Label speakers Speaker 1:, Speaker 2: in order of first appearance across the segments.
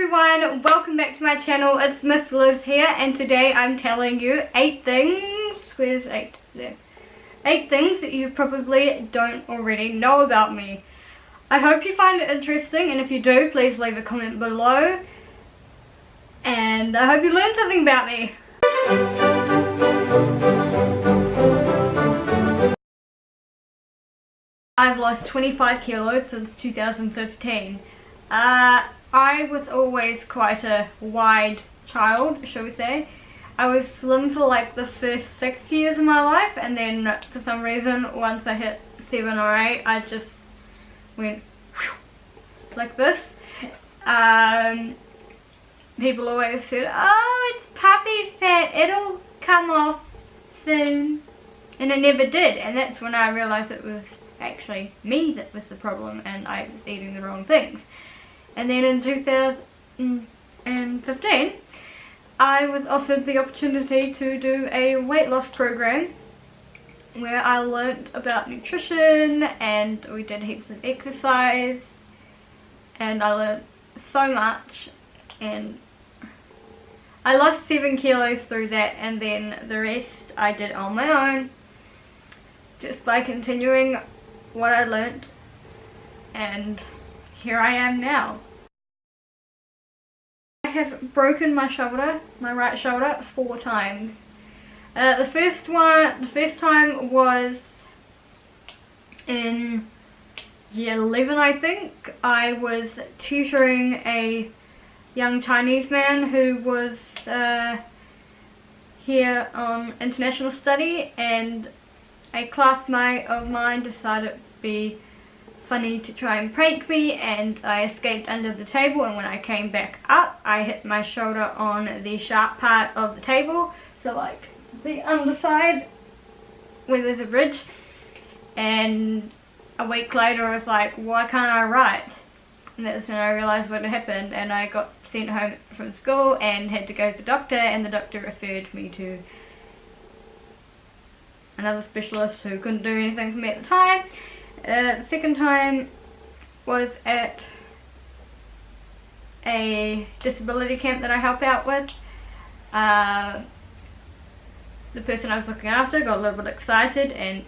Speaker 1: everyone, welcome back to my channel. It's Miss Liz here, and today I'm telling you 8 things, where's 8 there? 8 things that you probably don't already know about me. I hope you find it interesting, and if you do, please leave a comment below. And I hope you learned something about me. I've lost 25 kilos since 2015. I was always quite a wide child, shall we say. I was slim for like the first 6 years of my life, and then for some reason once I hit 7 or 8 I just went like this. People always said, oh, it's puppy fat, it'll come off soon, and it never did, and that's when I realized it was actually me that was the problem and I was eating the wrong things. And then in 2015 I was offered the opportunity to do a weight loss program where I learnt about nutrition and we did heaps of exercise, and I learnt so much, and I lost 7 kilos through that, and then the rest I did on my own just by continuing what I learnt, and here I am now. I have broken my shoulder, my right shoulder, 4 times. The first time was in year 11, I think. I was tutoring a young Chinese man who was here on international study, and a classmate of mine decided it'd be funny to try and prank me, and I escaped under the table, and when I came back up I hit my shoulder on the sharp part of the table, so like the underside where there's a bridge, and a week later I was like, why can't I write? And that's when I realised what had happened, and I got sent home from school and had to go to the doctor, and the doctor referred me to another specialist who couldn't do anything for me at the time. The second time was at a disability camp that I help out with. The person I was looking after got a little bit excited and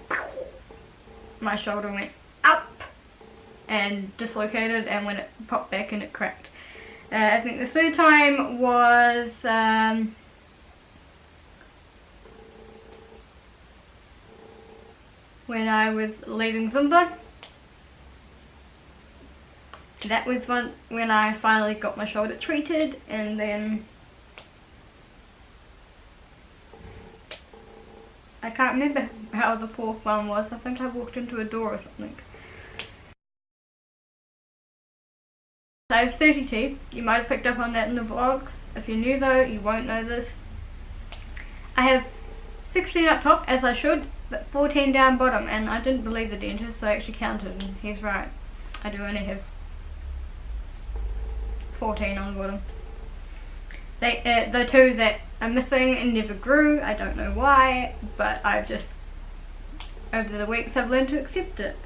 Speaker 1: my shoulder went up and dislocated, and when it popped back and it cracked. I think the third time was when I was leading Zumba. That was when I finally got my shoulder treated, and then I can't remember how the 4th one was. I think I walked into a door or something. I have 30 teeth. You might have picked up on that in the vlogs. If you're new though, you won't know this. I have 16 up top, as I should, but 14 down bottom, and I didn't believe the dentist, so I actually counted, and he's right. I do only have 14 on the bottom. The 2 that are missing and never grew, I don't know why, but I've just, over the weeks I've learned to accept it.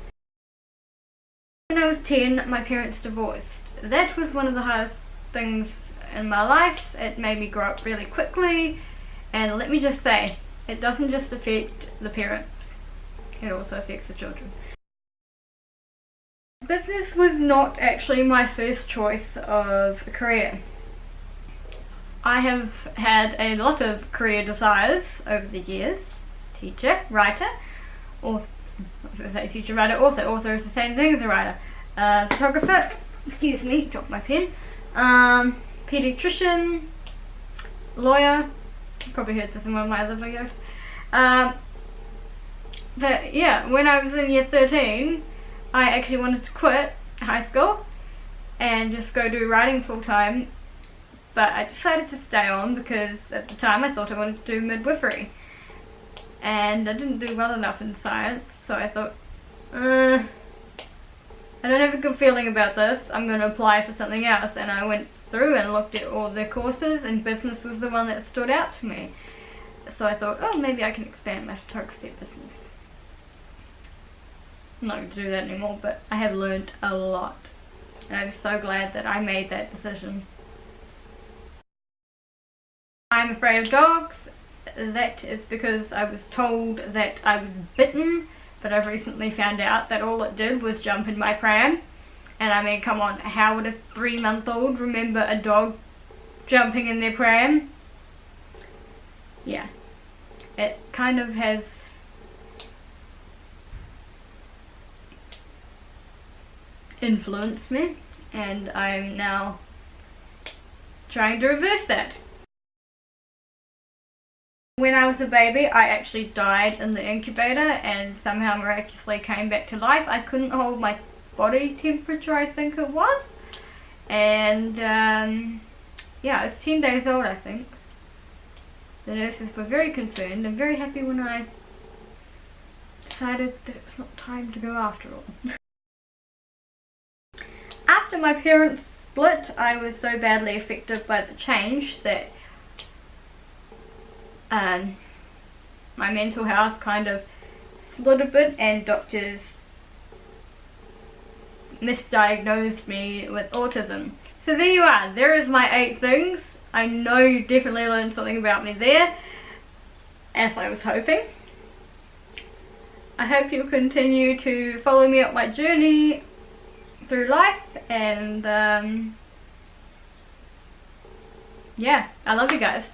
Speaker 1: When I was 10, my parents divorced. That was one of the hardest things in my life. It made me grow up really quickly, and let me just say, it doesn't just affect the parents, it also affects the children. Business was not actually my first choice of career. I have had a lot of career desires over the years. Teacher, writer, or I was going to say teacher, writer, author. Author is the same thing as a writer. Photographer, excuse me, dropped my pen. Pediatrician, lawyer. You probably heard this in one of my other videos. But yeah, when I was in year 13, I actually wanted to quit high school and just go do writing full time, but I decided to stay on because at the time I thought I wanted to do midwifery, and I didn't do well enough in science, so I thought, I don't have a good feeling about this, I'm going to apply for something else, and I went through and looked at all the courses, and business was the one that stood out to me. So I thought, oh, maybe I can expand my photography business. I'm not going to do that anymore, but I have learned a lot, and I'm so glad that I made that decision. I'm afraid of dogs. That is because I was told that I was bitten, but I've recently found out that all it did was jump in my pram. And I mean, come on, how would a 3-month-old remember a dog jumping in their pram? Yeah, it kind of has influenced me, and I'm now trying to reverse that. When I was a baby, I actually died in the incubator and somehow miraculously came back to life. I couldn't hold my body temperature, I think it was, and yeah, I was 10 days old, I think. The nurses were very concerned and very happy when I decided that it was not time to go after all. After my parents split, I was so badly affected by the change that my mental health kind of slid a bit, and doctors misdiagnosed me with autism. So there you are, there is my 8 things. I know you definitely learned something about me there, as I was hoping. I hope you'll continue to follow me up my journey through life, and yeah, I love you guys.